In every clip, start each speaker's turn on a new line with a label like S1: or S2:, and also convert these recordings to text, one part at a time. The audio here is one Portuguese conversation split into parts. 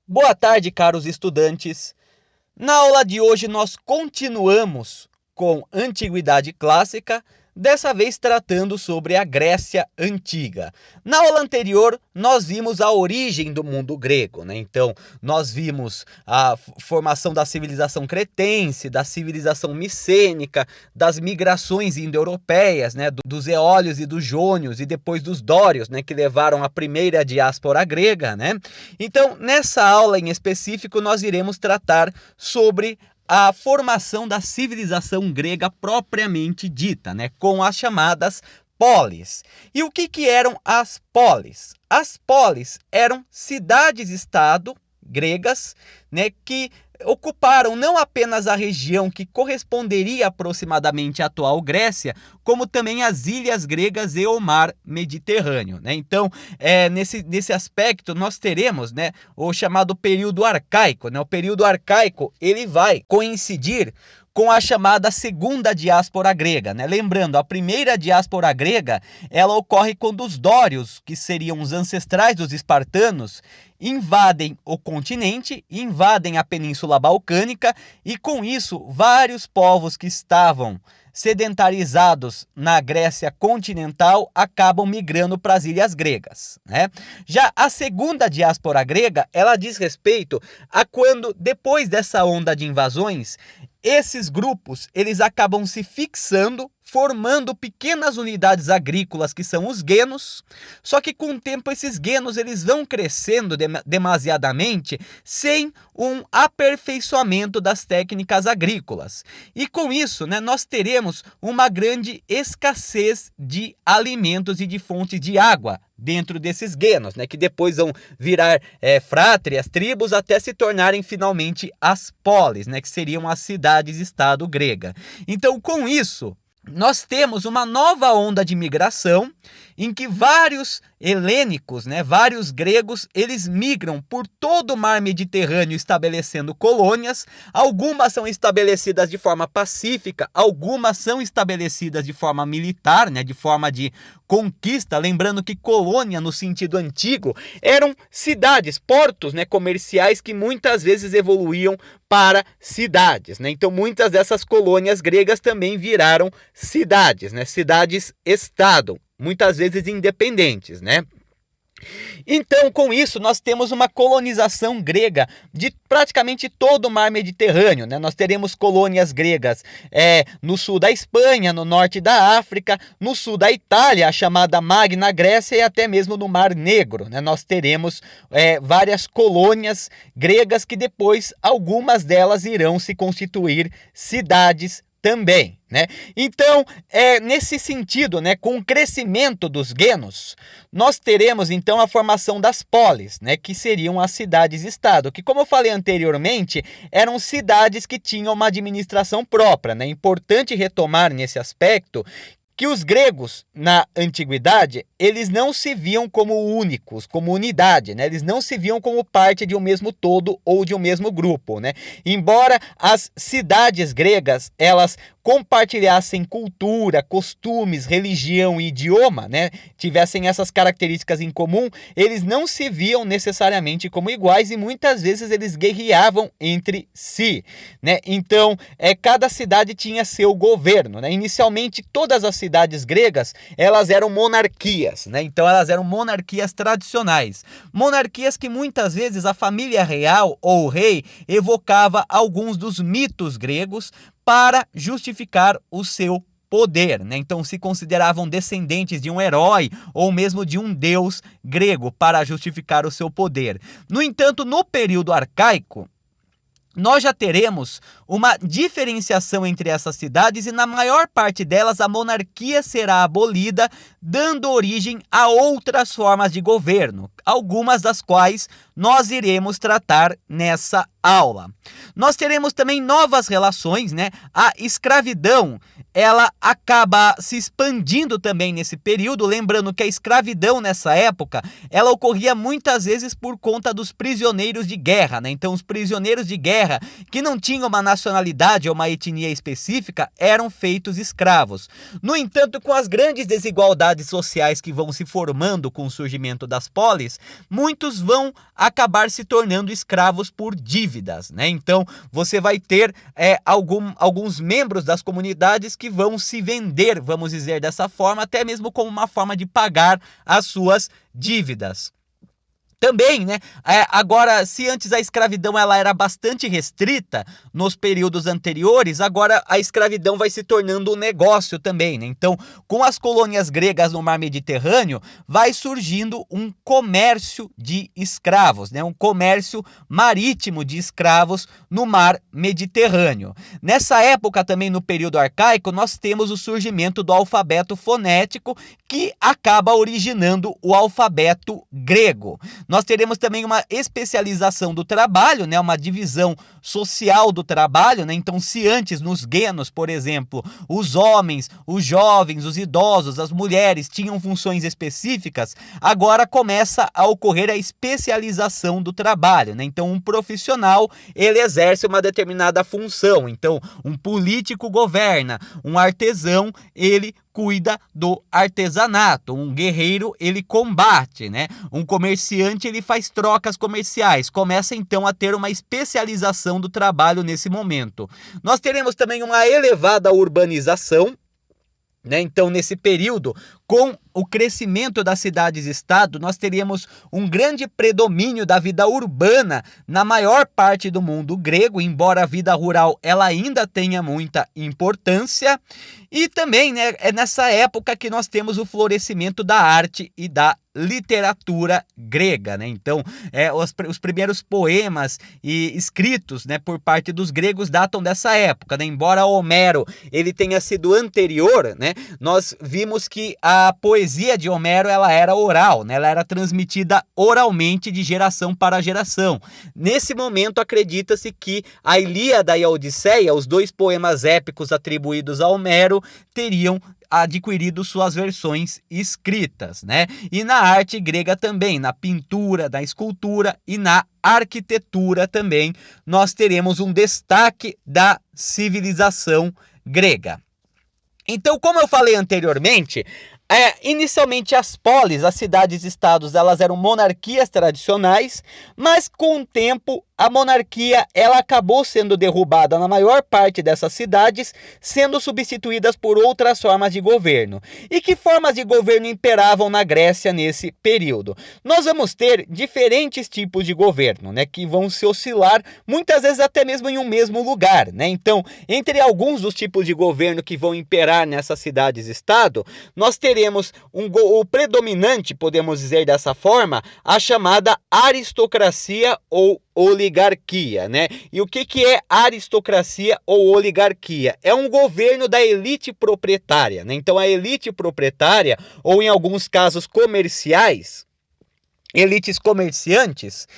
S1: Boa tarde, caros estudantes. Na aula de hoje nós continuamos com Antiguidade Clássica, dessa vez tratando sobre a Grécia Antiga. Na aula anterior nós vimos a origem do mundo grego, né? Então nós vimos a formação da civilização cretense, da civilização micênica, das migrações indo-europeias, né? Dos eólios e dos jônios e depois dos dórios, né? Que levaram a primeira diáspora grega, né? Então nessa aula em específico nós iremos tratar sobre a formação da civilização grega propriamente dita, né, com as chamadas polis. E o que eram as polis? As polis eram cidades-estado gregas, né, que ocuparam não apenas a região que corresponderia aproximadamente à atual Grécia, como também as ilhas gregas e o mar Mediterrâneo, né? Então, nesse aspecto, nós teremos, né, o chamado período arcaico, né? O período arcaico ele vai coincidir com a chamada segunda diáspora grega, né? Lembrando, a primeira diáspora grega, ela ocorre quando os dórios, que seriam os ancestrais dos espartanos, invadem o continente, invadem a Península Balcânica e com isso vários povos que estavam sedentarizados na Grécia continental acabam migrando para as ilhas gregas, né? Já a segunda diáspora grega, ela diz respeito a quando, depois dessa onda de invasões, esses grupos eles acabam se fixando, formando pequenas unidades agrícolas que são os guenos, só que com o tempo esses guenos eles vão crescendo demasiadamente sem um aperfeiçoamento das técnicas agrícolas. E com isso, né, nós teremos uma grande escassez de alimentos e de fontes de água dentro desses guenos, né, que depois vão virar frátrias, tribos, até se tornarem finalmente as polis, né, que seriam as cidades-estado grega. Então, com isso, nós temos uma nova onda de migração em que vários helênicos, né, vários gregos, eles migram por todo o mar Mediterrâneo estabelecendo colônias. Algumas são estabelecidas de forma pacífica, algumas são estabelecidas de forma militar, né, de forma de conquista. Lembrando que colônia, no sentido antigo, eram cidades, portos, né, comerciais que muitas vezes evoluíam para cidades, né? Então muitas dessas colônias gregas também viraram cidades, né? Cidades-estado, muitas vezes independentes, né? Então, com isso, nós temos uma colonização grega de praticamente todo o mar Mediterrâneo, né? Nós teremos colônias gregas no sul da Espanha, no norte da África, no sul da Itália, a chamada Magna Grécia, e até mesmo no Mar Negro, né? Nós teremos várias colônias gregas que depois, algumas delas irão se constituir cidades também, né? Então, nesse sentido, né, com o crescimento dos guenos, nós teremos então a formação das polis, né, que seriam as cidades-estado, que, como eu falei anteriormente, eram cidades que tinham uma administração própria, né? É importante retomar nesse aspecto que os gregos, na antiguidade, eles não se viam como únicos, como unidade, né? Eles não se viam como parte de um mesmo todo ou de um mesmo grupo, né? Embora as cidades gregas, elas compartilhassem cultura, costumes, religião e idioma, né? Tivessem essas características em comum, eles não se viam necessariamente como iguais e muitas vezes eles guerreavam entre si, né? Então, cada cidade tinha seu governo, né? Inicialmente, todas as cidades gregas, elas eram monarquias, né? Então elas eram monarquias tradicionais. Monarquias que muitas vezes a família real ou o rei evocava alguns dos mitos gregos para justificar o seu poder, né? Então se consideravam descendentes de um herói ou mesmo de um deus grego para justificar o seu poder. No entanto, no período arcaico, nós já teremos uma diferenciação entre essas cidades e na maior parte delas a monarquia será abolida, dando origem a outras formas de governo, algumas das quais nós iremos tratar nessa aula. Nós teremos também novas relações, né? A escravidão, ela acaba se expandindo também nesse período, lembrando que a escravidão nessa época, ela ocorria muitas vezes por conta dos prisioneiros de guerra, né? Então, os prisioneiros de guerra que não tinham uma nacionalidade ou uma etnia específica eram feitos escravos. No entanto, com as grandes desigualdades sociais que vão se formando com o surgimento das polis, muitos vão acabar se tornando escravos por dívidas, né? Então, você vai ter alguns membros das comunidades que vão se vender, vamos dizer dessa forma, até mesmo como uma forma de pagar as suas dívidas. Também, né? Agora, se antes a escravidão ela era bastante restrita nos períodos anteriores, agora a escravidão vai se tornando um negócio também, né? Então, com as colônias gregas no mar Mediterrâneo, vai surgindo um comércio de escravos, né? Um comércio marítimo de escravos no mar Mediterrâneo. Nessa época, também no período arcaico, nós temos o surgimento do alfabeto fonético, que acaba originando o alfabeto grego. Nós teremos também uma especialização do trabalho, né, uma divisão social do trabalho, né? Então, se antes nos guenos, por exemplo, os homens, os jovens, os idosos, as mulheres tinham funções específicas, agora começa a ocorrer a especialização do trabalho, né? Então, um profissional, ele exerce uma determinada função. Então, um político governa, um artesão, ele cuida do artesanato, um guerreiro ele combate, né? Um comerciante ele faz trocas comerciais. Começa então a ter uma especialização do trabalho nesse momento. Nós teremos também uma elevada urbanização, né? Então, nesse período, com o crescimento das cidades-estado, nós teríamos um grande predomínio da vida urbana na maior parte do mundo grego, embora a vida rural ela ainda tenha muita importância. E também, né, é nessa época que nós temos o florescimento da arte e da literatura grega, né? Então, os primeiros poemas escritos, né, por parte dos gregos datam dessa época, né? Embora Homero ele tenha sido anterior, né, nós vimos que a poesia de Homero ela era oral, né? Ela era transmitida oralmente de geração para geração. Nesse momento, acredita-se que a Ilíada e a Odisseia, os dois poemas épicos atribuídos a Homero, teriam adquirido suas versões escritas, né? E na arte grega também, na pintura, na escultura e na arquitetura também, nós teremos um destaque da civilização grega. Então, como eu falei anteriormente, inicialmente as polis, as cidades-estados, elas eram monarquias tradicionais, mas com o tempo a monarquia ela acabou sendo derrubada na maior parte dessas cidades, sendo substituídas por outras formas de governo. E que formas de governo imperavam na Grécia nesse período? Nós vamos ter diferentes tipos de governo, né, que vão se oscilar, muitas vezes até mesmo em um mesmo lugar, né? Então, entre alguns dos tipos de governo que vão imperar nessas cidades-estado, nós teremos o predominante, podemos dizer dessa forma, a chamada aristocracia ou oligarquia, né? E o que é aristocracia ou oligarquia? É um governo da elite proprietária, né? Então a elite proprietária, ou em alguns casos comerciais, elites comerciantes,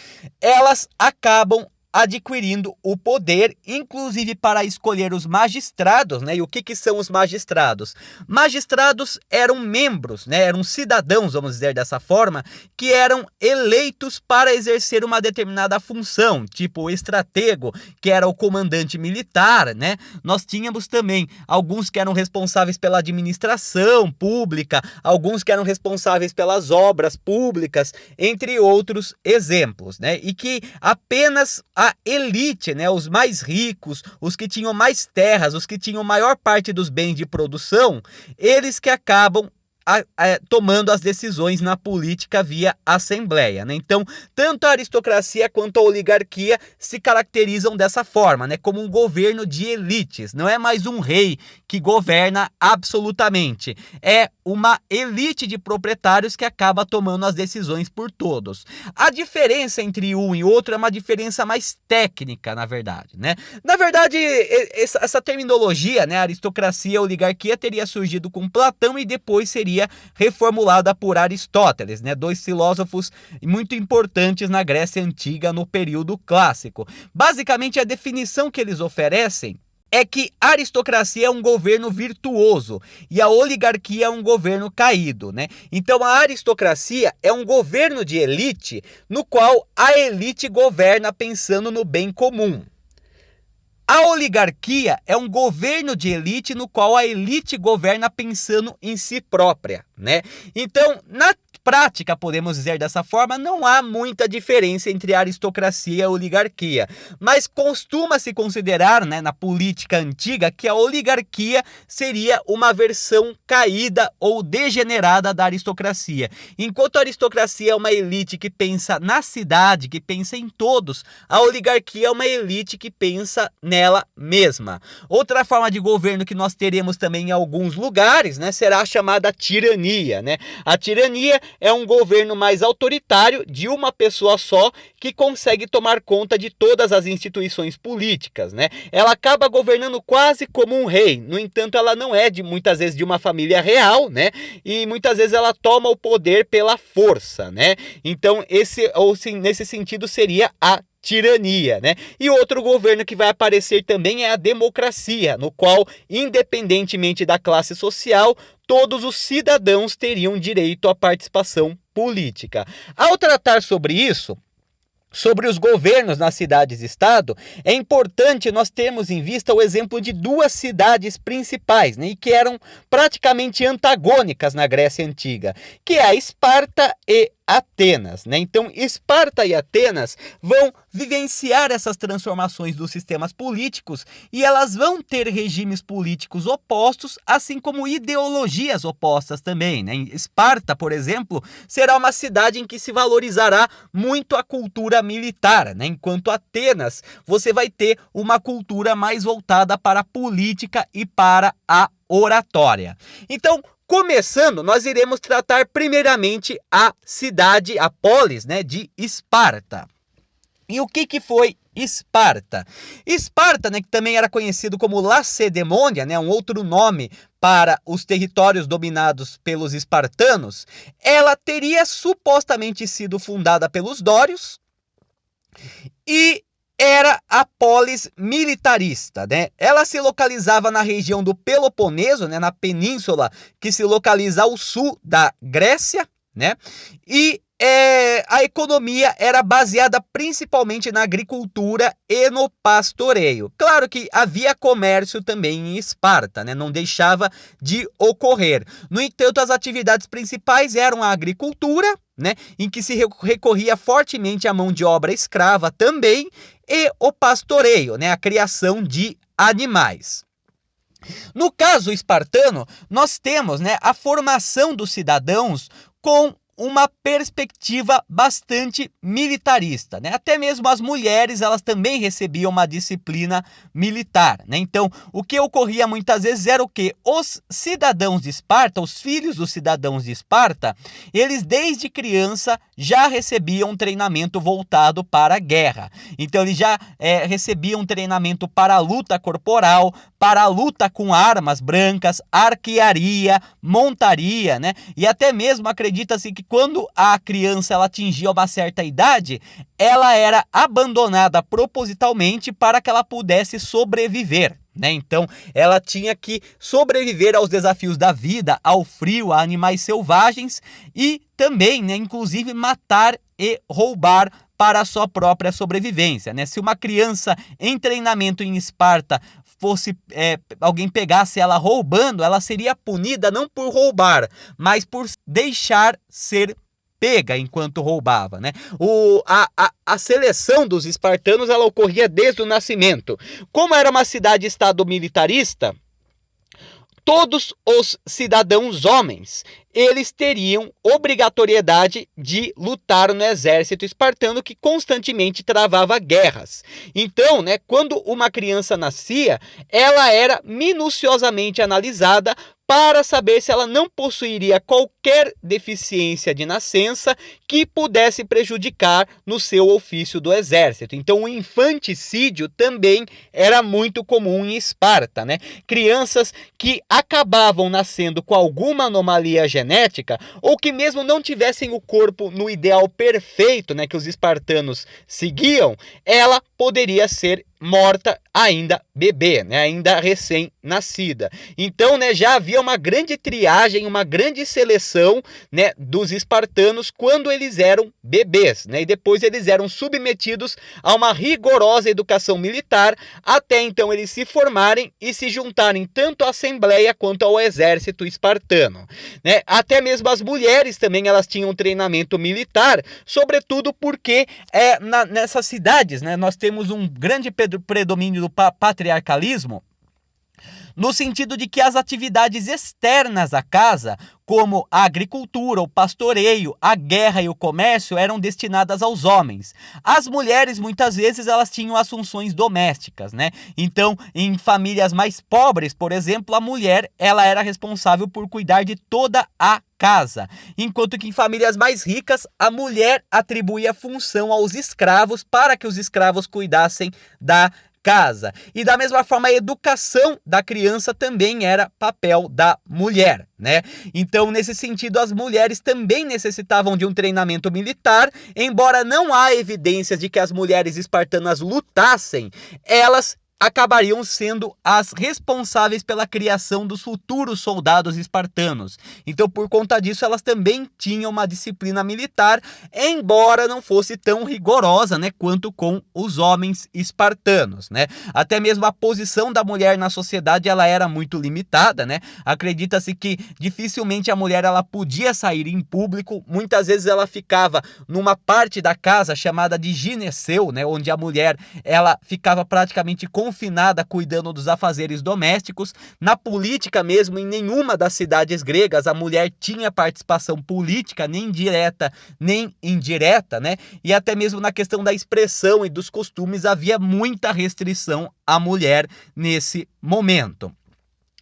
S1: elas acabam adquirindo o poder, inclusive para escolher os magistrados, né? E o que são os magistrados? Magistrados eram membros, né? Eram cidadãos, vamos dizer dessa forma, que eram eleitos para exercer uma determinada função, tipo o estratego, que era o comandante militar, né? Nós tínhamos também alguns que eram responsáveis pela administração pública, alguns que eram responsáveis pelas obras públicas, entre outros exemplos, né? E que apenas a elite, né, os mais ricos, os que tinham mais terras, os que tinham maior parte dos bens de produção, eles que acabam tomando as decisões na política via assembleia, né? Então, tanto a aristocracia quanto a oligarquia se caracterizam dessa forma, né? Como um governo de elites. Não é mais um rei que governa absolutamente. É uma elite de proprietários que acaba tomando as decisões por todos. A diferença entre um e outro é uma diferença mais técnica, na verdade, né? Na verdade, essa terminologia, né, aristocracia e oligarquia, teria surgido com Platão e depois seria aristocracia reformulada por Aristóteles, né? Dois filósofos muito importantes na Grécia Antiga no período clássico. Basicamente, a definição que eles oferecem é que a aristocracia é um governo virtuoso e a oligarquia é um governo caído, né? Então a aristocracia é um governo de elite no qual a elite governa pensando no bem comum. A oligarquia é um governo de elite no qual a elite governa pensando em si própria, né? Então, na prática, podemos dizer dessa forma, não há muita diferença entre a aristocracia e a oligarquia, mas costuma-se considerar, né, na política antiga, que a oligarquia seria uma versão caída ou degenerada da aristocracia. Enquanto a aristocracia é uma elite que pensa na cidade, que pensa em todos, a oligarquia é uma elite que pensa nela mesma. Outra forma de governo que nós teremos também em alguns lugares, né, será a chamada tirania, né? A tirania é um governo mais autoritário de uma pessoa só que consegue tomar conta de todas as instituições políticas, né? Ela acaba governando quase como um rei. No entanto, ela não é muitas vezes de uma família real, né? E muitas vezes ela toma o poder pela força, né? Então, nesse sentido seria a tirania, né? E outro governo que vai aparecer também é a democracia, no qual, independentemente da classe social, todos os cidadãos teriam direito à participação política. Ao tratar sobre isso, sobre os governos nas cidades-estado, é importante nós termos em vista o exemplo de duas cidades principais, né, e que eram praticamente antagônicas na Grécia Antiga, que é a Esparta e Atenas, né? Então, Esparta e Atenas vão vivenciar essas transformações dos sistemas políticos e elas vão ter regimes políticos opostos, assim como ideologias opostas também, né? Esparta, por exemplo, será uma cidade em que se valorizará muito a cultura militar, né? Enquanto Atenas, você vai ter uma cultura mais voltada para a política e para a oratória. Então, começando, nós iremos tratar primeiramente a cidade, a polis, né, de Esparta. E o que foi Esparta? Esparta, né, que também era conhecido como Lacedemônia, né, um outro nome para os territórios dominados pelos espartanos, ela teria supostamente sido fundada pelos dórios e era a polis militarista, né? Ela se localizava na região do Peloponeso, né, na península que se localiza ao sul da Grécia, né? E a economia era baseada principalmente na agricultura e no pastoreio. Claro que havia comércio também em Esparta, né? Não deixava de ocorrer. No entanto, as atividades principais eram a agricultura, né, em que se recorria fortemente à mão de obra escrava também, e o pastoreio, né, a criação de animais. No caso espartano, nós temos, né, a formação dos cidadãos com uma perspectiva bastante militarista, né? Até mesmo as mulheres, elas também recebiam uma disciplina militar, né? Então, o que ocorria muitas vezes era o quê? Os cidadãos de Esparta, os filhos dos cidadãos de Esparta, eles desde criança já recebiam um treinamento voltado para a guerra. Então, eles já recebiam um treinamento para a luta corporal, para a luta com armas brancas, arquearia, montaria, né? E até mesmo acredita-se que quando a criança ela atingia uma certa idade, ela era abandonada propositalmente para que ela pudesse sobreviver, né? Então, ela tinha que sobreviver aos desafios da vida, ao frio, a animais selvagens e também, né, inclusive matar e roubar para a sua própria sobrevivência, né? Se uma criança em treinamento em Esparta alguém pegasse ela roubando, ela seria punida não por roubar, mas por deixar ser pega enquanto roubava, né? A seleção dos espartanos ela ocorria desde o nascimento. Como era uma cidade-estado militarista, todos os cidadãos homens, eles teriam obrigatoriedade de lutar no exército espartano que constantemente travava guerras. Então, né, quando uma criança nascia, ela era minuciosamente analisada para saber se ela não possuiria qualquer deficiência de nascença que pudesse prejudicar no seu ofício do exército. Então, o infanticídio também era muito comum em Esparta, né? Crianças que acabavam nascendo com alguma anomalia genética ou que mesmo não tivessem o corpo no ideal perfeito, né, que os espartanos seguiam, ela poderia ser morta ainda bebê, né, ainda recém-nascida. Então, né, já havia uma grande triagem, uma grande seleção, né, dos espartanos quando eles eram bebês, né, e depois eles eram submetidos a uma rigorosa educação militar até então eles se formarem e se juntarem tanto à assembleia quanto ao exército espartano, né? Até mesmo as mulheres também elas tinham treinamento militar, sobretudo porque nessas cidades, né, nós temos um grande predomínio do patriarcalismo, no sentido de que as atividades externas à casa, como a agricultura, o pastoreio, a guerra e o comércio, eram destinadas aos homens. As mulheres, muitas vezes, elas tinham as funções domésticas, né? Então, em famílias mais pobres, por exemplo, a mulher, ela era responsável por cuidar de toda a casa, enquanto que em famílias mais ricas, a mulher atribuía função aos escravos para que os escravos cuidassem da casa. E da mesma forma, a educação da criança também era papel da mulher, né? Então, nesse sentido, as mulheres também necessitavam de um treinamento militar, embora não há evidências de que as mulheres espartanas lutassem, elas acabariam sendo as responsáveis pela criação dos futuros soldados espartanos. Então, por conta disso, elas também tinham uma disciplina militar, embora não fosse tão rigorosa, né, quanto com os homens espartanos, né? Até mesmo a posição da mulher na sociedade, ela era muito limitada, né? Acredita-se que dificilmente a mulher ela podia sair em público, muitas vezes ela ficava numa parte da casa chamada de gineceu, né, onde a mulher ela ficava praticamente confinada cuidando dos afazeres domésticos. Na política mesmo, em nenhuma das cidades gregas a mulher tinha participação política, nem direta nem indireta, né? E até mesmo na questão da expressão e dos costumes havia muita restrição à mulher nesse momento.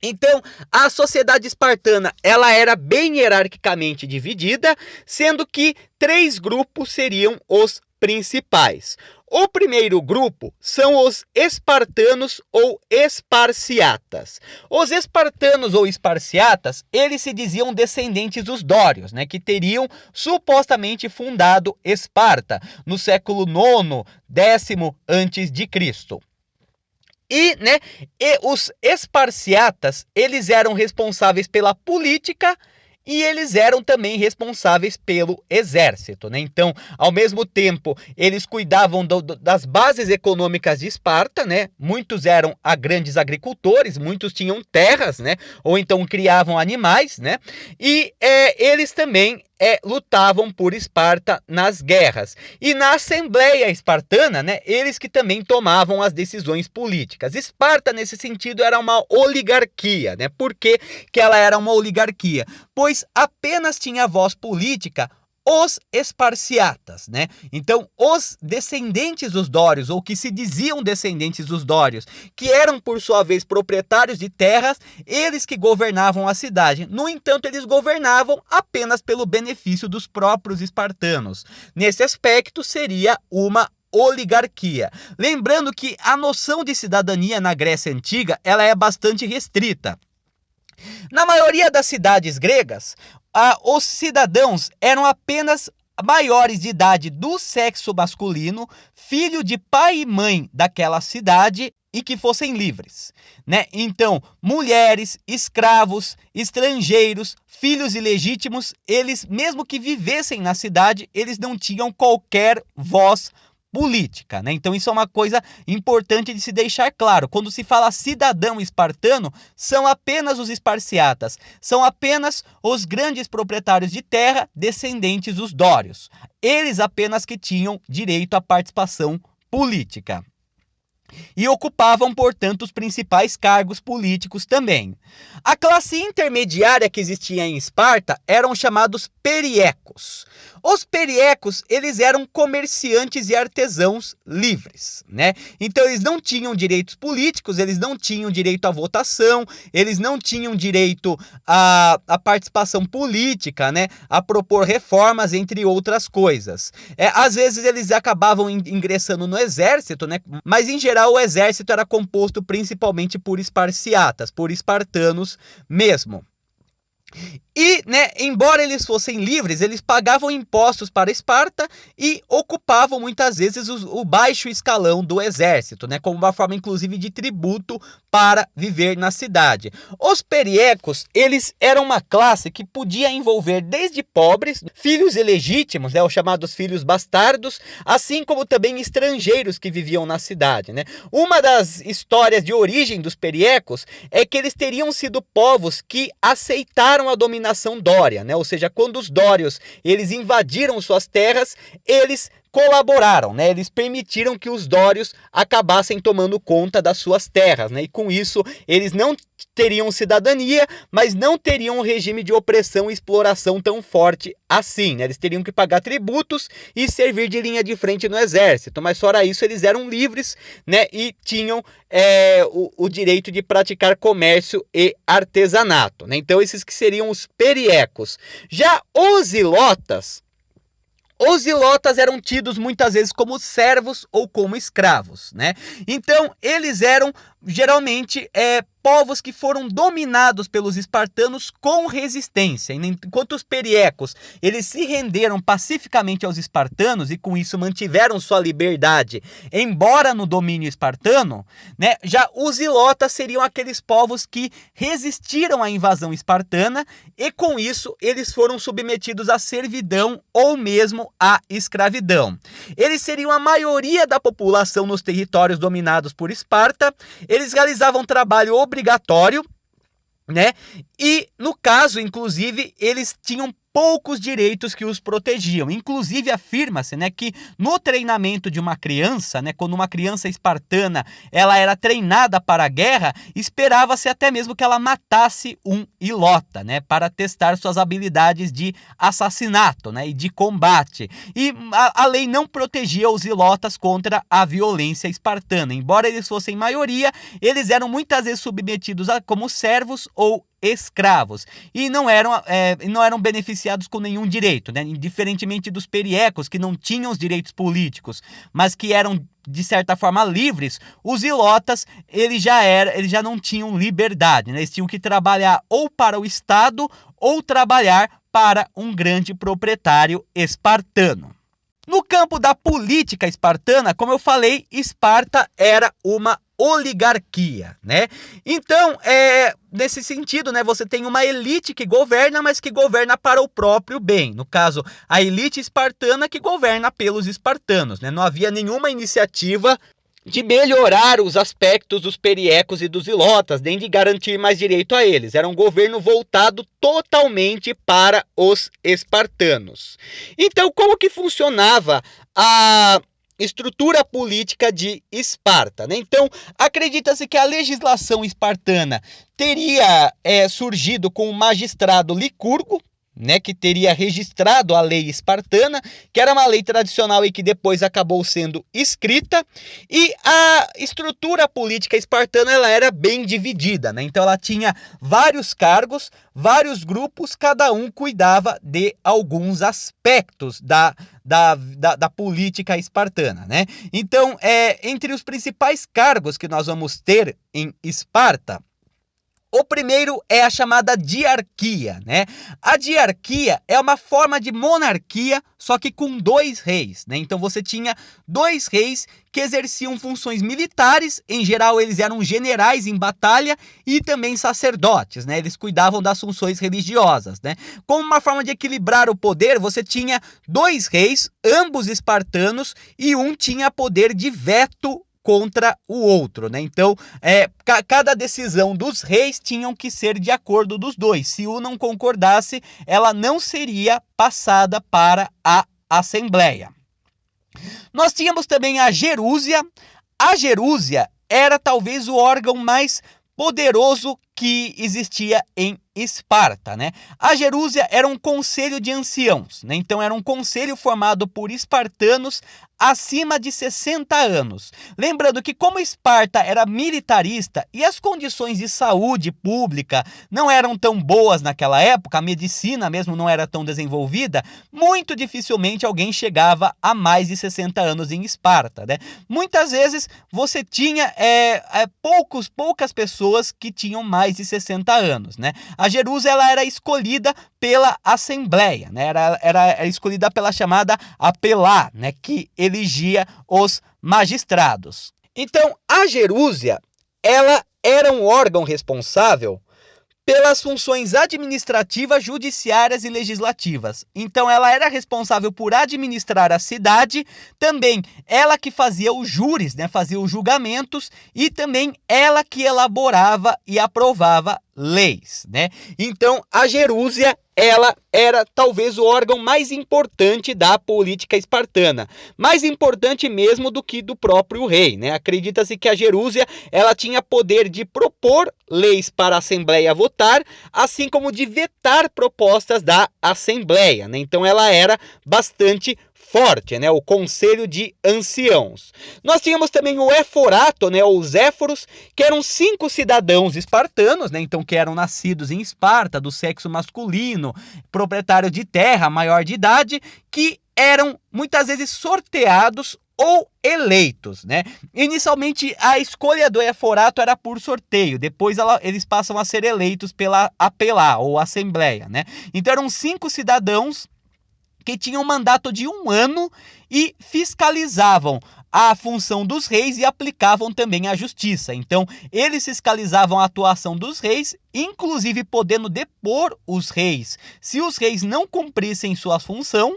S1: Então, a sociedade espartana, ela era bem hierarquicamente dividida, sendo que 3 grupos seriam os principais. O primeiro grupo são os espartanos ou esparciatas. Os espartanos ou esparciatas, eles se diziam descendentes dos dórios, né, que teriam supostamente fundado Esparta no século IX, 10º antes de Cristo. E os esparciatas, eles eram responsáveis pela política e eles eram também responsáveis pelo exército, né? Então, ao mesmo tempo, eles cuidavam das bases econômicas de Esparta, né? Muitos eram grandes agricultores, muitos tinham terras, né? Ou então criavam animais, né? E eles também lutavam por Esparta nas guerras. E na Assembleia Espartana, né, eles que também tomavam as decisões políticas. Esparta, nesse sentido, era uma oligarquia, né? Por que ela era uma oligarquia? Pois apenas tinha voz política os esparciatas, né? Então, os descendentes dos dórios, ou que se diziam descendentes dos dórios, que eram, por sua vez, proprietários de terras, eles que governavam a cidade. No entanto, eles governavam apenas pelo benefício dos próprios espartanos. Nesse aspecto, seria uma oligarquia. Lembrando que a noção de cidadania na Grécia Antiga, ela é bastante restrita. Na maioria das cidades gregas, os cidadãos eram apenas maiores de idade do sexo masculino, filho de pai e mãe daquela cidade e que fossem livres, né? Então, mulheres, escravos, estrangeiros, filhos ilegítimos, eles, mesmo que vivessem na cidade, eles não tinham qualquer voz política, né? Então isso é uma coisa importante de se deixar claro. Quando se fala cidadão espartano, são apenas os esparciatas, são apenas os grandes proprietários de terra descendentes dos dórios. Eles apenas que tinham direito à participação política. e ocupavam, portanto, os principais cargos políticos também. A classe intermediária que existia em Esparta eram chamados periecos. Os periecos, eles eram comerciantes e artesãos livres, né? Então eles não tinham direitos políticos, eles não tinham direito à votação, eles não tinham direito à participação política, né? A propor reformas, entre outras coisas. Às vezes eles acabavam ingressando no exército, né? Mas em geral o exército era composto principalmente por esparciatas, por espartanos mesmo. E, né, embora eles fossem livres, eles pagavam impostos para Esparta e ocupavam muitas vezes o baixo escalão do exército, né, como uma forma inclusive de tributo para viver na cidade. Os periecos, eles eram uma classe que podia envolver desde pobres, filhos ilegítimos, né, os chamados filhos bastardos, assim como também estrangeiros que viviam na cidade, né. Uma das histórias de origem dos periecos é que eles teriam sido povos que aceitaram a dominação dória, né? Ou seja, quando os dórios eles invadiram suas terras, eles colaboraram, né? Eles permitiram que os dórios acabassem tomando conta das suas terras, né? E com isso eles não teriam cidadania, mas não teriam um regime de opressão e exploração tão forte assim, né? Eles teriam que pagar tributos e servir de linha de frente no exército, mas fora isso eles eram livres, né? E tinham o direito de praticar comércio e artesanato, né? Então esses que seriam os periecos. Já os ilotas eram tidos muitas vezes como servos ou como escravos, né? Então eles eram geralmente povos que foram dominados pelos espartanos com resistência, enquanto os periecos eles se renderam pacificamente aos espartanos e com isso mantiveram sua liberdade, embora no domínio espartano, né? Já os ilotas seriam aqueles povos que resistiram à invasão espartana e com isso eles foram submetidos à servidão ou mesmo à escravidão. Eles seriam a maioria da população nos territórios dominados por Esparta. Eles realizavam trabalho obrigatório, né? E no caso, inclusive, eles tinham poucos direitos que os protegiam. Inclusive afirma-se, né, que no treinamento de uma criança, né, quando uma criança espartana ela era treinada para a guerra, esperava-se até mesmo que ela matasse um ilota, né, para testar suas habilidades de assassinato, né, e de combate. E a lei não protegia os ilotas contra a violência espartana. Embora eles fossem maioria, eles eram muitas vezes submetidos como servos ou escravos e não eram beneficiados com nenhum direito, né? Diferentemente dos periecos, que não tinham os direitos políticos, mas que eram de certa forma livres. Os ilotas eles já não tinham liberdade, né? Eles tinham que trabalhar ou para o Estado ou trabalhar para um grande proprietário espartano. No campo da política espartana, como eu falei, Esparta era uma oligarquia, né? Então, nesse sentido, né, você tem uma elite que governa, mas que governa para o próprio bem. No caso, a elite espartana que governa pelos espartanos, né? Não havia nenhuma iniciativa de melhorar os aspectos dos periecos e dos ilotas, nem de garantir mais direito a eles. Era um governo voltado totalmente para os espartanos. Então, como que funcionava a estrutura política de Esparta, né? Então, acredita-se que a legislação espartana teria surgido com o magistrado Licurgo, né, que teria registrado a lei espartana, que era uma lei tradicional e que depois acabou sendo escrita, e a estrutura política espartana ela era bem dividida, né? Então ela tinha vários cargos, vários grupos, cada um cuidava de alguns aspectos da política espartana, né? Então, entre os principais cargos que nós vamos ter em Esparta, o primeiro é a chamada diarquia, né? A diarquia é uma forma de monarquia, só que com dois reis, né? Então você tinha dois reis que exerciam funções militares, em geral eles eram generais em batalha e também sacerdotes, né? Eles cuidavam das funções religiosas, né? Como uma forma de equilibrar o poder, você tinha dois reis, ambos espartanos, e um tinha poder de veto contra o outro, né? Então, cada decisão dos reis tinham que ser de acordo dos dois. Se um não concordasse, ela não seria passada para a Assembleia. Nós tínhamos também a gerúsia. a Gerúsia era talvez o órgão mais poderoso que existia em Esparta, né? A Gerúsia era um conselho de anciãos, né? Então era um conselho formado por espartanos acima de 60 anos. Lembrando que como Esparta era militarista e as condições de saúde pública não eram tão boas naquela época, a medicina mesmo não era tão desenvolvida, muito dificilmente alguém chegava a mais de 60 anos em Esparta, né? Muitas vezes você tinha poucas pessoas que tinham mais de 60 anos, né? A Gerúsia ela era escolhida pela Assembleia, né? Era escolhida pela chamada Apelá, né? Que elegia os magistrados. Então, a Gerúsia ela era um órgão responsável pelas funções administrativas, judiciárias e legislativas. Então ela era responsável por administrar a cidade, também ela que fazia os júris, né, fazia os julgamentos, e também ela que elaborava e aprovava leis, né? Então a Gerúsia ela era talvez o órgão mais importante da política espartana, mais importante mesmo do que do próprio rei, né? Acredita-se que a Gerúsia ela tinha poder de propor leis para a Assembleia votar, assim como de vetar propostas da Assembleia, né? Então ela era bastante forte, né? O Conselho de Anciãos. Nós tínhamos também o Eforato, né? Os Éforos, que eram 5 cidadãos espartanos, né? Então que eram nascidos em Esparta, do sexo masculino, proprietário de terra, maior de idade, que eram muitas vezes sorteados ou eleitos, né? Inicialmente a escolha do Eforato era por sorteio, depois eles passam a ser eleitos pela Apelá ou Assembleia, né? Então eram 5 cidadãos que tinham um mandato de 1 ano e fiscalizavam a função dos reis e aplicavam também a justiça. Então, eles fiscalizavam a atuação dos reis, inclusive podendo depor os reis, se os reis não cumprissem sua função,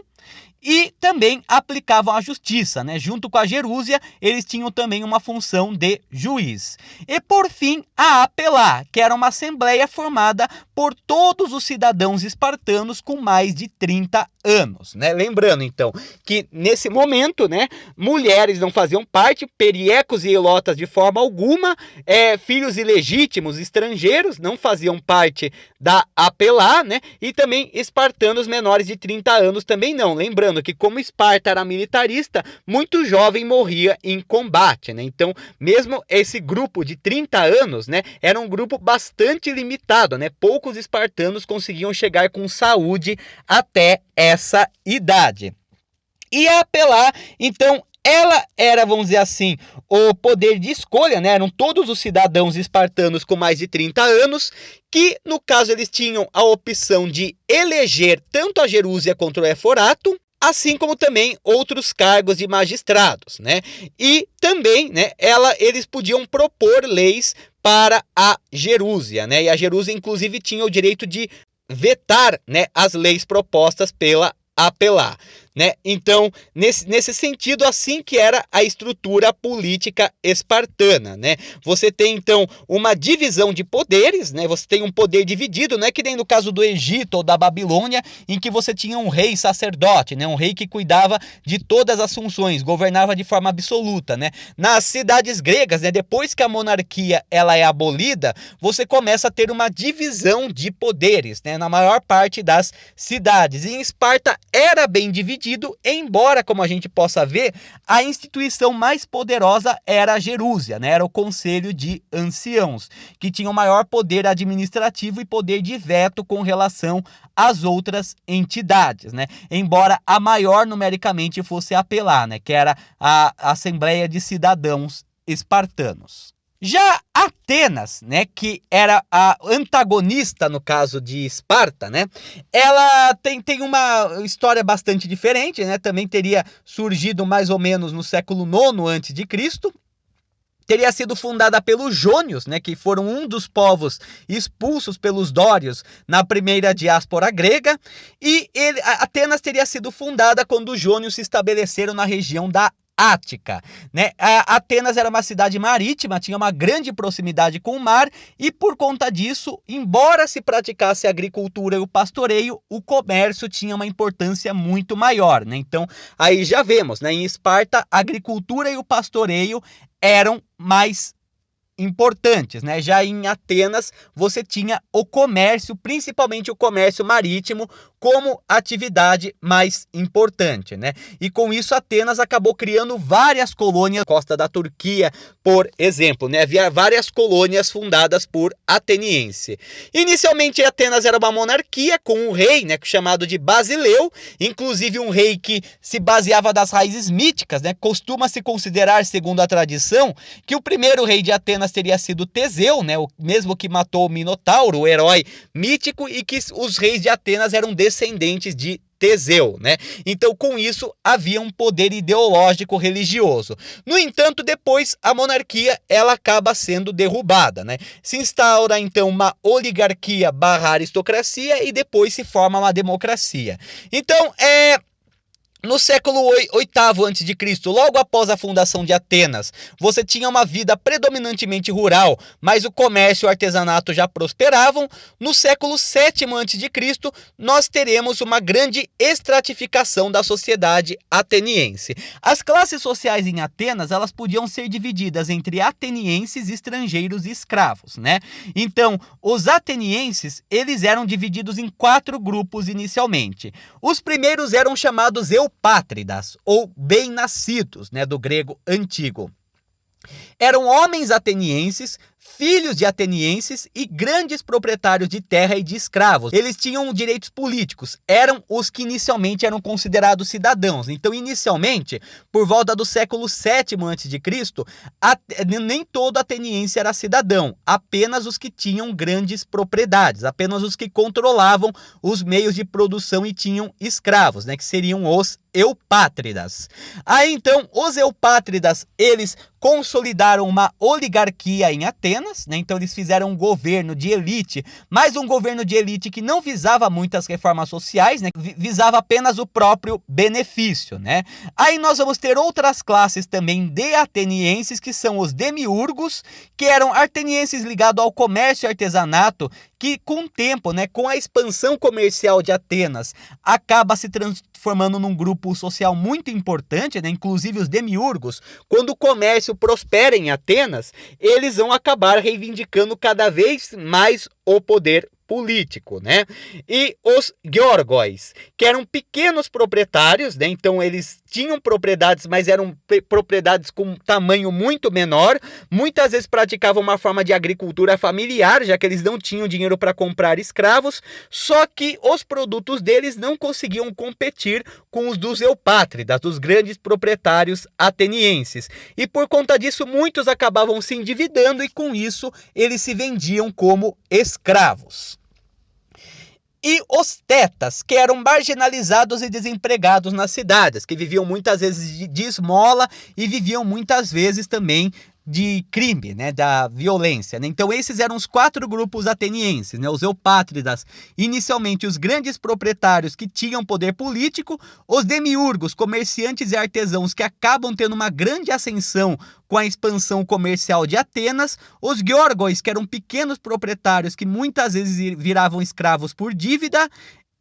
S1: e também aplicavam a justiça, né? Junto com a Gerúsia, eles tinham também uma função de juiz. E por fim, a Apelá, que era uma assembleia formada por todos os cidadãos espartanos com mais de 30 anos, né? Lembrando, então, que nesse momento, né, mulheres não faziam parte, periecos e elotas de forma alguma, filhos ilegítimos estrangeiros não faziam parte da Apelá, né? E também espartanos menores de 30 anos também não. Lembrando que como Esparta era militarista, muito jovem morria em combate, né? Então, mesmo esse grupo de 30 anos, né, era um grupo bastante limitado, né? Poucos espartanos conseguiam chegar com saúde até essa idade. E a Apelá, então, ela era, vamos dizer assim, o poder de escolha, né? Eram todos os cidadãos espartanos com mais de 30 anos, que, no caso, eles tinham a opção de eleger tanto a Gerúsia quanto o Eforato, assim como também outros cargos de magistrados, né? E também, né, eles podiam propor leis para a Gerúsia, né? E a Gerúsia, inclusive, tinha o direito de vetar, né, as leis propostas pela Apelá, né? Então, nesse sentido, assim que era a estrutura política espartana, né? Você tem, então, uma divisão de poderes, né? Você tem um poder dividido, não é que nem no caso do Egito ou da Babilônia, em que você tinha um rei sacerdote, né? Um rei que cuidava de todas as funções, governava de forma absoluta, né? Nas cidades gregas, né? Depois que a monarquia ela é abolida, você começa a ter uma divisão de poderes, né? Na maior parte das cidades. E em Esparta era bem dividido, embora, como a gente possa ver, a instituição mais poderosa era a Gerúsia, né? Era o Conselho de Anciãos, que tinha o maior poder administrativo e poder de veto com relação às outras entidades, né? Embora a maior numericamente fosse a Apelá, né? Que era a Assembleia de Cidadãos Espartanos. Já Atenas, né, que era a antagonista no caso de Esparta, né, ela tem uma história bastante diferente, né, também teria surgido mais ou menos no século IX a.C., teria sido fundada pelos jônios, né, que foram um dos povos expulsos pelos dórios na primeira diáspora grega, e Atenas teria sido fundada quando os jônios se estabeleceram na região da Ática, né? Atenas era uma cidade marítima, tinha uma grande proximidade com o mar e por conta disso, embora se praticasse a agricultura e o pastoreio, o comércio tinha uma importância muito maior, né? Então, aí já vemos, né? Em Esparta, a agricultura e o pastoreio eram mais importantes, né? Já em Atenas, você tinha o comércio, principalmente o comércio marítimo, como atividade mais importante, né? E com isso Atenas acabou criando várias colônias na costa da Turquia, por exemplo, né? Havia várias colônias fundadas por ateniense. Inicialmente Atenas era uma monarquia com um rei, né, chamado de Basileu, inclusive um rei que se baseava das raízes míticas, né? Costuma-se considerar, segundo a tradição, que o primeiro rei de Atenas teria sido Teseu, né? O mesmo que matou o Minotauro, o herói mítico, e que os reis de Atenas eram descendentes de Teseu, né? Então, com isso, havia um poder ideológico religioso. No entanto, depois a monarquia ela acaba sendo derrubada, né? Se instaura então uma oligarquia barra aristocracia e depois se forma uma democracia. Então, no século VIII a.C., logo após a fundação de Atenas, você tinha uma vida predominantemente rural, mas o comércio e o artesanato já prosperavam. No século VII a.C., nós teremos uma grande estratificação da sociedade ateniense. As classes sociais em Atenas, elas podiam ser divididas entre atenienses, estrangeiros e escravos, né? Então, os atenienses, eles eram divididos em 4 grupos inicialmente. Os primeiros eram chamados eupátridas, ou bem-nascidos, né, do grego antigo. Eram homens atenienses, filhos de atenienses e grandes proprietários de terra e de escravos. Eles tinham direitos políticos, eram os que inicialmente eram considerados cidadãos. Então, inicialmente, por volta do século VII a.C., nem todo ateniense era cidadão, apenas os que tinham grandes propriedades, apenas os que controlavam os meios de produção e tinham escravos, né, que seriam os eupátridas. Aí então, os eupátridas, eles consolidaram uma oligarquia em Atenas, né? Então eles fizeram um governo de elite, mas um governo de elite que não visava muitas reformas sociais, né? Visava apenas o próprio benefício, né? Aí nós vamos ter outras classes também de atenienses, que são os demiurgos, que eram atenienses ligados ao comércio e artesanato, que com o tempo, né, com a expansão comercial de Atenas, acaba se transformando num grupo social muito importante, né? Inclusive os demiurgos, quando o comércio prospera em Atenas, eles vão acabar reivindicando cada vez mais o poder político, né? E os georgoi, que eram pequenos proprietários, né? Então eles tinham propriedades, mas eram propriedades com tamanho muito menor, muitas vezes praticavam uma forma de agricultura familiar, já que eles não tinham dinheiro para comprar escravos, só que os produtos deles não conseguiam competir com os dos eupátridas, dos grandes proprietários atenienses. E por conta disso, muitos acabavam se endividando e com isso eles se vendiam como escravos. E os tetas, que eram marginalizados e desempregados nas cidades, que viviam muitas vezes de esmola e viviam muitas vezes também de crime, né, da violência, né? Então esses eram os 4 grupos atenienses, né? Os eupátridas, inicialmente os grandes proprietários que tinham poder político, os demiurgos, comerciantes e artesãos que acabam tendo uma grande ascensão com a expansão comercial de Atenas, os georgoi, que eram pequenos proprietários que muitas vezes viravam escravos por dívida,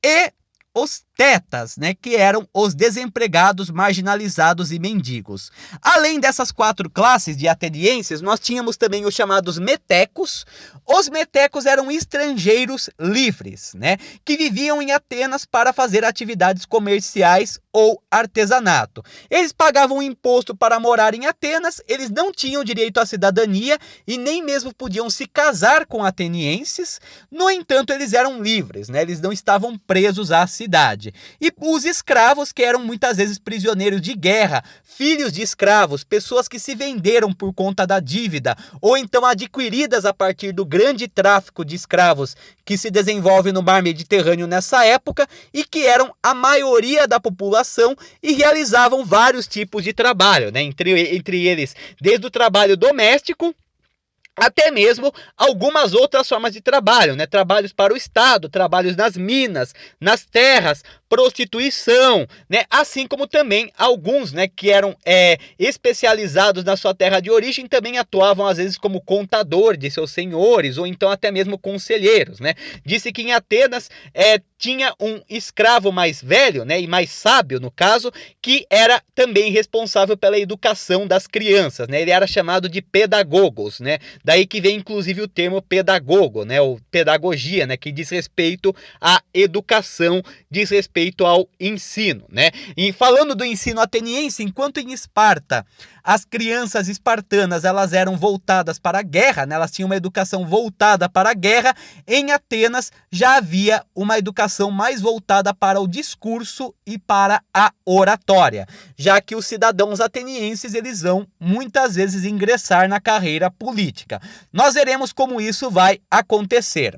S1: e os tetas, né, que eram os desempregados, marginalizados e mendigos. Além dessas 4 classes de atenienses, nós tínhamos também os chamados metecos. Os metecos eram estrangeiros livres, né, que viviam em Atenas para fazer atividades comerciais ou artesanato. Eles pagavam imposto para morar em Atenas, eles não tinham direito à cidadania e nem mesmo podiam se casar com atenienses. No entanto, eles eram livres, né, eles não estavam presos à cidade. E os escravos, que eram muitas vezes prisioneiros de guerra, filhos de escravos, pessoas que se venderam por conta da dívida, ou então adquiridas a partir do grande tráfico de escravos que se desenvolve no mar Mediterrâneo nessa época, e que eram a maioria da população e realizavam vários tipos de trabalho, né? Entre eles, desde o trabalho doméstico, até mesmo algumas outras formas de trabalho, né? Trabalhos para o Estado, trabalhos nas minas, nas terras, prostituição, né? Assim como também alguns, né, que eram especializados na sua terra de origem também atuavam às vezes como contador de seus senhores ou então até mesmo conselheiros, né? Disse que em Atenas tinha um escravo mais velho, né, e mais sábio no caso, que era também responsável pela educação das crianças, né? Ele era chamado de pedagogos, né? Daí que vem inclusive o termo pedagogo, né, ou pedagogia, né, que diz respeito à educação, diz respeito ao ensino, né? E falando do ensino ateniense, enquanto em Esparta as crianças espartanas elas eram voltadas para a guerra, né? Elas tinham uma educação voltada para a guerra, em Atenas já havia uma educação mais voltada para o discurso e para a oratória, já que os cidadãos atenienses eles vão muitas vezes ingressar na carreira política. Nós veremos como isso vai acontecer.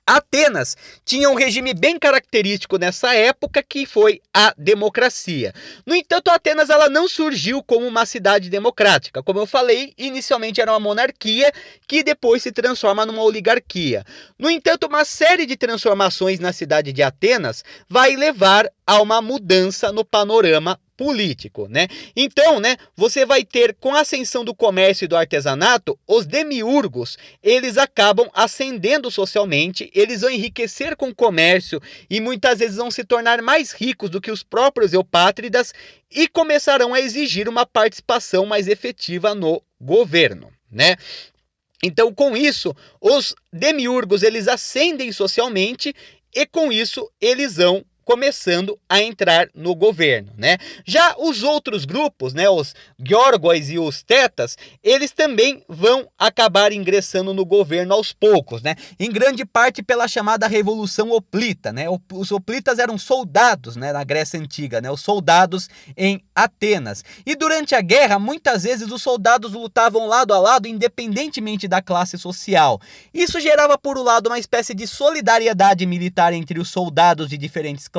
S1: Atenas tinha um regime bem característico nessa época, que foi a democracia. No entanto, Atenas ela não surgiu como uma cidade democrática. Como eu falei, inicialmente era uma monarquia que depois se transforma numa oligarquia. No entanto, uma série de transformações na cidade de Atenas vai levar a uma mudança no panorama político, né? Então, né, você vai ter, com a ascensão do comércio e do artesanato, os demiurgos, eles acabam ascendendo socialmente, eles vão enriquecer com o comércio e muitas vezes vão se tornar mais ricos do que os próprios eupátridas e começarão a exigir uma participação mais efetiva no governo, né? Então, com isso, os demiurgos, eles ascendem socialmente e com isso eles vão começando a entrar no governo, né? Já os outros grupos, né, os Georgoi e os Tetas, eles também vão acabar ingressando no governo aos poucos, né? Em grande parte pela chamada Revolução Hoplita, né? Os hoplitas eram soldados, né, na Grécia Antiga, né? Os soldados em Atenas. E durante a guerra, muitas vezes os soldados lutavam lado a lado, independentemente da classe social. Isso gerava, por um lado, uma espécie de solidariedade militar entre os soldados de diferentes classes,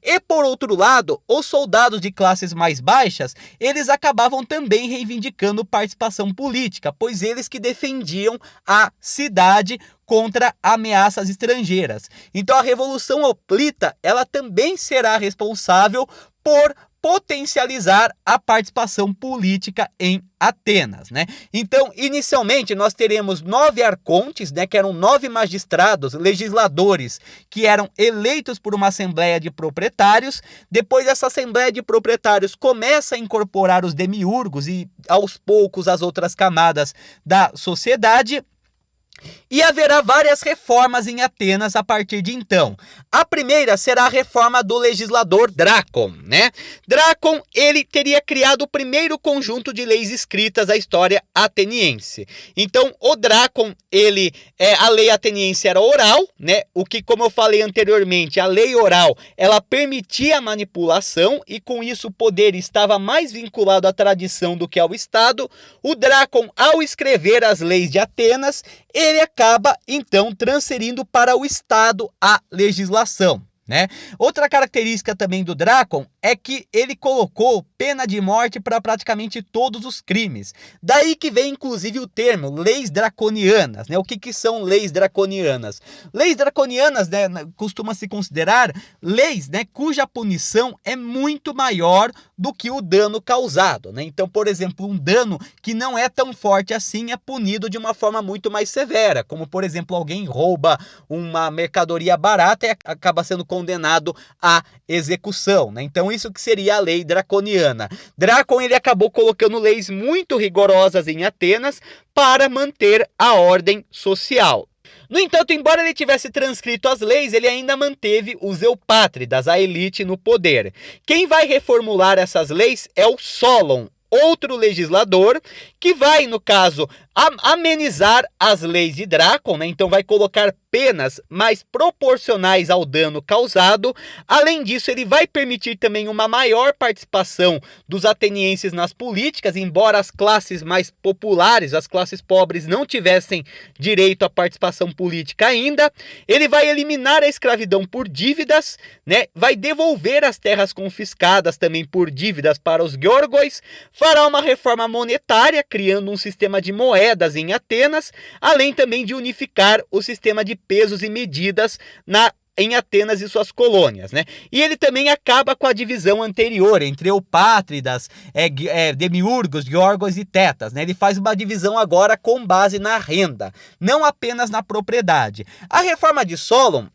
S1: e por outro lado, os soldados de classes mais baixas, eles acabavam também reivindicando participação política, pois eles que defendiam a cidade contra ameaças estrangeiras. Então a Revolução Hoplita, ela também será responsável por potencializar a participação política em Atenas, né? Então, inicialmente, nós teremos 9 arcontes, né, que eram 9 magistrados, legisladores, que eram eleitos por uma assembleia de proprietários. Depois, essa assembleia de proprietários começa a incorporar os demiurgos e, aos poucos, as outras camadas da sociedade. E haverá várias reformas em Atenas a partir de então. A primeira será a reforma do legislador Drácon, né? Drácon, ele teria criado o primeiro conjunto de leis escritas da história ateniense. Então, o Drácon, a lei ateniense era oral, né? O que, como eu falei anteriormente, a lei oral, ela permitia a manipulação e com isso o poder estava mais vinculado à tradição do que ao Estado. O Drácon, ao escrever as leis de Atenas, ele acaba, então, transferindo para o Estado a legislação, né? Outra característica também do Drácon é que ele colocou pena de morte para praticamente todos os crimes. Daí que vem, inclusive, o termo leis draconianas, né? O que são leis draconianas? Leis draconianas, né, costuma se considerar leis, né, cuja punição é muito maior do que o dano causado, né? Então, por exemplo, um dano que não é tão forte assim é punido de uma forma muito mais severa, como, por exemplo, alguém rouba uma mercadoria barata e acaba sendo condenado à execução, né? Então, isso que seria a lei draconiana. Drácon, ele acabou colocando leis muito rigorosas em Atenas para manter a ordem social. No entanto, embora ele tivesse transcrito as leis, ele ainda manteve os eupátridas, a elite, no poder. Quem vai reformular essas leis é o Solon, outro legislador, que vai, no caso, amenizar as leis de Drácon, né? Então vai colocar penas mais proporcionais ao dano causado. Além disso, ele vai permitir também uma maior participação dos atenienses nas políticas, embora as classes mais populares, as classes pobres, não tivessem direito à participação política ainda. Ele vai eliminar a escravidão por dívidas, né? Vai devolver as terras confiscadas também por dívidas para os Georgois, fará uma reforma monetária, criando um sistema de moedas em Atenas, além também de unificar o sistema de pesos e medidas na em Atenas e suas colônias, né? E ele também acaba com a divisão anterior entre eupátridas, demiurgos, geórgos e tetas, né? Ele faz uma divisão agora com base na renda, não apenas na propriedade. A reforma de Solon,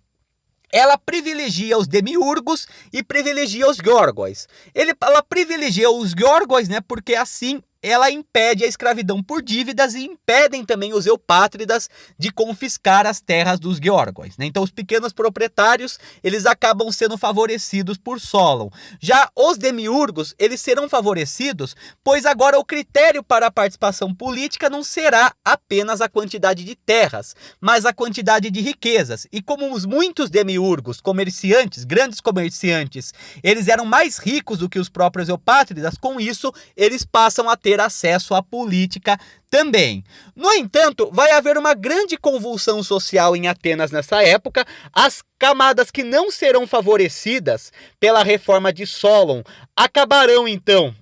S1: ela privilegia os demiurgos e privilegia os geórgos. Ela privilegia os geórgos, né, porque assim ela impede a escravidão por dívidas e impedem também os eupátridas de confiscar as terras dos geórgos, né? Então os pequenos proprietários, eles acabam sendo favorecidos por Solon. Já os demiurgos, eles serão favorecidos, pois agora o critério para a participação política não será apenas a quantidade de terras, mas a quantidade de riquezas. E como os muitos demiurgos, comerciantes, grandes comerciantes, eles eram mais ricos do que os próprios eupátridas, com isso eles passam a ter acesso à política também. No entanto, vai haver uma grande convulsão social em Atenas nessa época. As camadas que não serão favorecidas pela reforma de Solon acabarão, então,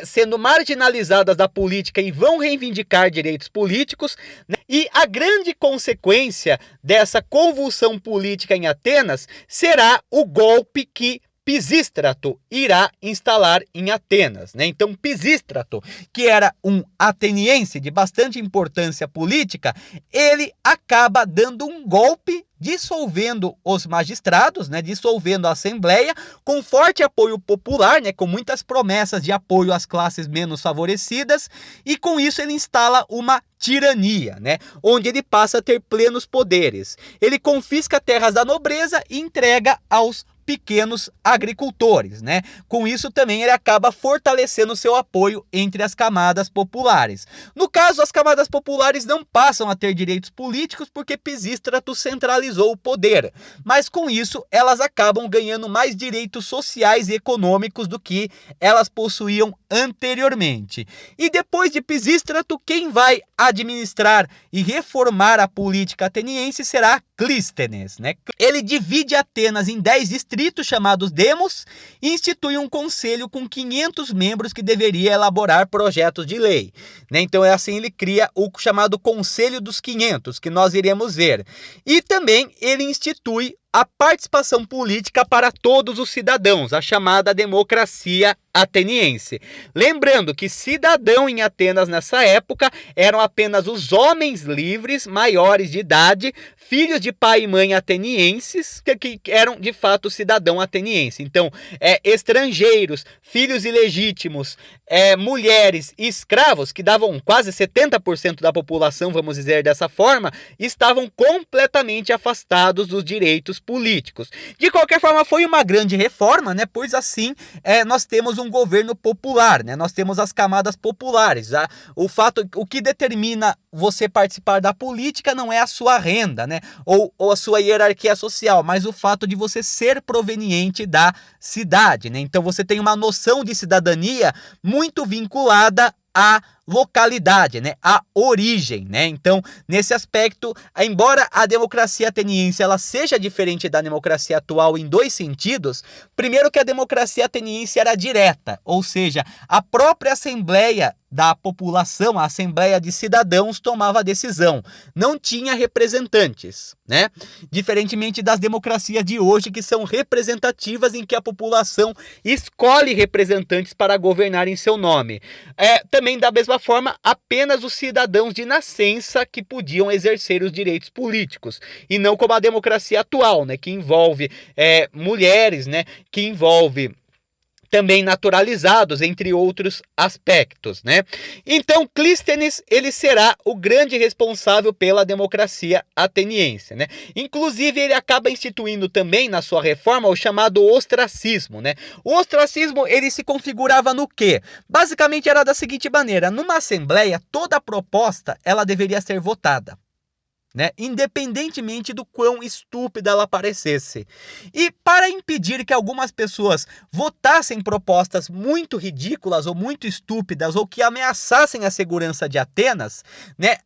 S1: sendo marginalizadas da política e vão reivindicar direitos políticos, né? E a grande consequência dessa convulsão política em Atenas será o golpe que Pisístrato irá instalar em Atenas, né? Então Pisístrato, que era um ateniense de bastante importância política, ele acaba dando um golpe, dissolvendo os magistrados, né, dissolvendo a Assembleia, com forte apoio popular, né, com muitas promessas de apoio às classes menos favorecidas, e com isso ele instala uma tirania, né, onde ele passa a ter plenos poderes. Ele confisca terras da nobreza e entrega aos pequenos agricultores, né? Com isso também ele acaba fortalecendo seu apoio entre as camadas populares. No caso, as camadas populares não passam a ter direitos políticos porque Pisístrato centralizou o poder, mas com isso elas acabam ganhando mais direitos sociais e econômicos do que elas possuíam anteriormente. E depois de Pisístrato, quem vai administrar e reformar a política ateniense será Clístenes, né? Ele divide Atenas em 10 distritos chamados demos e institui um conselho com 500 membros que deveria elaborar projetos de lei, né? Então é assim, ele cria o chamado Conselho dos 500, que nós iremos ver. E também ele institui a participação política para todos os cidadãos, a chamada democracia ateniense. Lembrando que cidadão em Atenas nessa época eram apenas os homens livres, maiores de idade, filhos de pai e mãe atenienses, que eram de fato cidadão ateniense. Então, estrangeiros, filhos ilegítimos, mulheres e escravos, que davam quase 70% da população, vamos dizer dessa forma, estavam completamente afastados dos direitos políticos. De qualquer forma, foi uma grande reforma, né? Pois assim, nós temos um governo popular, né? Nós temos as camadas populares. O que determina você participar da política não é a sua renda, né? Ou a sua hierarquia social, mas o fato de você ser proveniente da cidade, né? Então você tem uma noção de cidadania muito vinculada à localidade, né, a origem, né? Então, nesse aspecto, embora a democracia ateniense ela seja diferente da democracia atual em dois sentidos, primeiro que a democracia ateniense era direta, ou seja, a própria assembleia da população, a assembleia de cidadãos tomava a decisão, não tinha representantes, né? Diferentemente das democracias de hoje, que são representativas, em que a população escolhe representantes para governar em seu nome. Também da mesma forma, apenas os cidadãos de nascença que podiam exercer os direitos políticos, e não como a democracia atual, né, que envolve mulheres, né, que envolve também naturalizados, entre outros aspectos, né? Então, Clístenes, ele será o grande responsável pela democracia ateniense, né? Inclusive, ele acaba instituindo também, na sua reforma, o chamado ostracismo, né? O ostracismo, ele se configurava no quê? Basicamente, era da seguinte maneira: numa assembleia, toda proposta, ela deveria ser votada, né? Independentemente do quão estúpida ela parecesse. E para impedir que algumas pessoas votassem propostas muito ridículas ou muito estúpidas ou que ameaçassem a segurança de Atenas, né,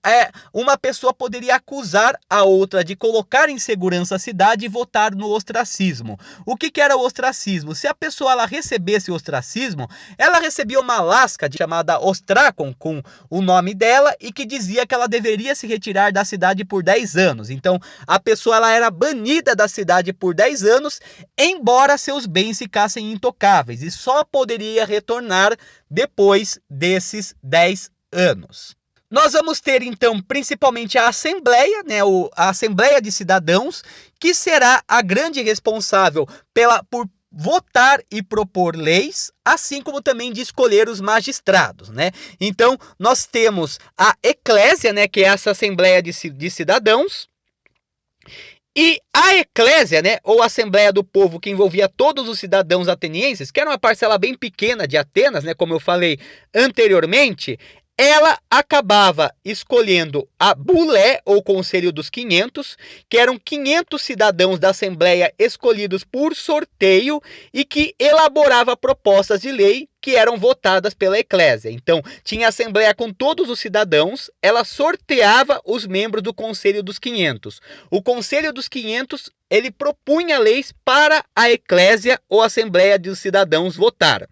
S1: uma pessoa poderia acusar a outra de colocar em segurança a cidade e votar no ostracismo. O que era o ostracismo? Se a pessoa ela recebesse o ostracismo, ela recebia uma lasca chamada ostracon, com o nome dela, e que dizia que ela deveria se retirar da cidade por por 10 anos. Então, a pessoa ela era banida da cidade por 10 anos, embora seus bens ficassem intocáveis, e só poderia retornar depois desses 10 anos. Nós vamos ter, então, principalmente a Assembleia, né, a Assembleia de Cidadãos, que será a grande responsável por votar e propor leis, assim como também de escolher os magistrados, né? Então, nós temos a Eclésia, né, que é essa Assembleia de Cidadãos, e a Eclésia, né, ou Assembleia do Povo, que envolvia todos os cidadãos atenienses, que era uma parcela bem pequena de Atenas, né, como eu falei anteriormente, ela acabava escolhendo a Bulé, ou Conselho dos 500, que eram 500 cidadãos da Assembleia escolhidos por sorteio e que elaborava propostas de lei que eram votadas pela Eclésia. Então, tinha a Assembleia com todos os cidadãos, ela sorteava os membros do Conselho dos 500. O Conselho dos 500, ele propunha leis para a Eclésia ou Assembleia dos Cidadãos votar.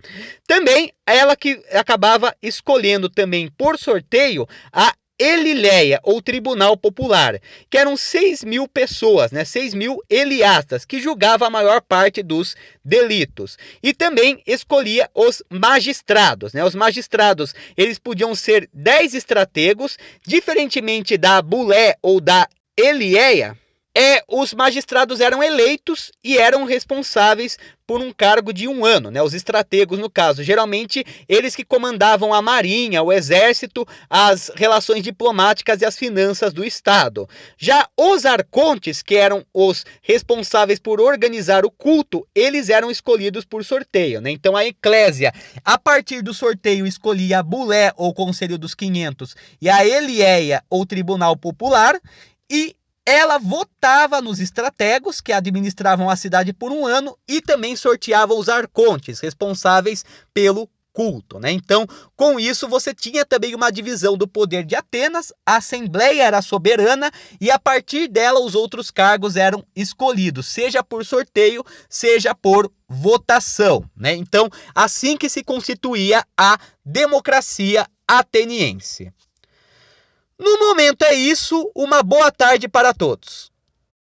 S1: Também, ela que acabava escolhendo também por sorteio a Elileia, ou Tribunal Popular, que eram 6.000 pessoas, né, 6.000 eliastas, que julgava a maior parte dos delitos. E também escolhia os magistrados, né? Os magistrados, eles podiam ser 10 estrategos, diferentemente da Bulé ou da Elieia. Os magistrados eram eleitos e eram responsáveis por um cargo de 1 ano, né? Os estrategos, no caso, geralmente eles que comandavam a marinha, o exército, as relações diplomáticas e as finanças do Estado. Já os arcontes, que eram os responsáveis por organizar o culto, eles eram escolhidos por sorteio, né? Então a Eclésia, a partir do sorteio, escolhia a Bulé, ou Conselho dos 500, e a Elieia, ou Tribunal Popular, e ela votava nos estrategos, que administravam a cidade por 1 ano, e também sorteava os arcontes, responsáveis pelo culto, né? Então, com isso, você tinha também uma divisão do poder de Atenas, a Assembleia era soberana, e a partir dela os outros cargos eram escolhidos, seja por sorteio, seja por votação, né? Então, assim que se constituía a democracia ateniense. No momento é isso, uma boa tarde para todos.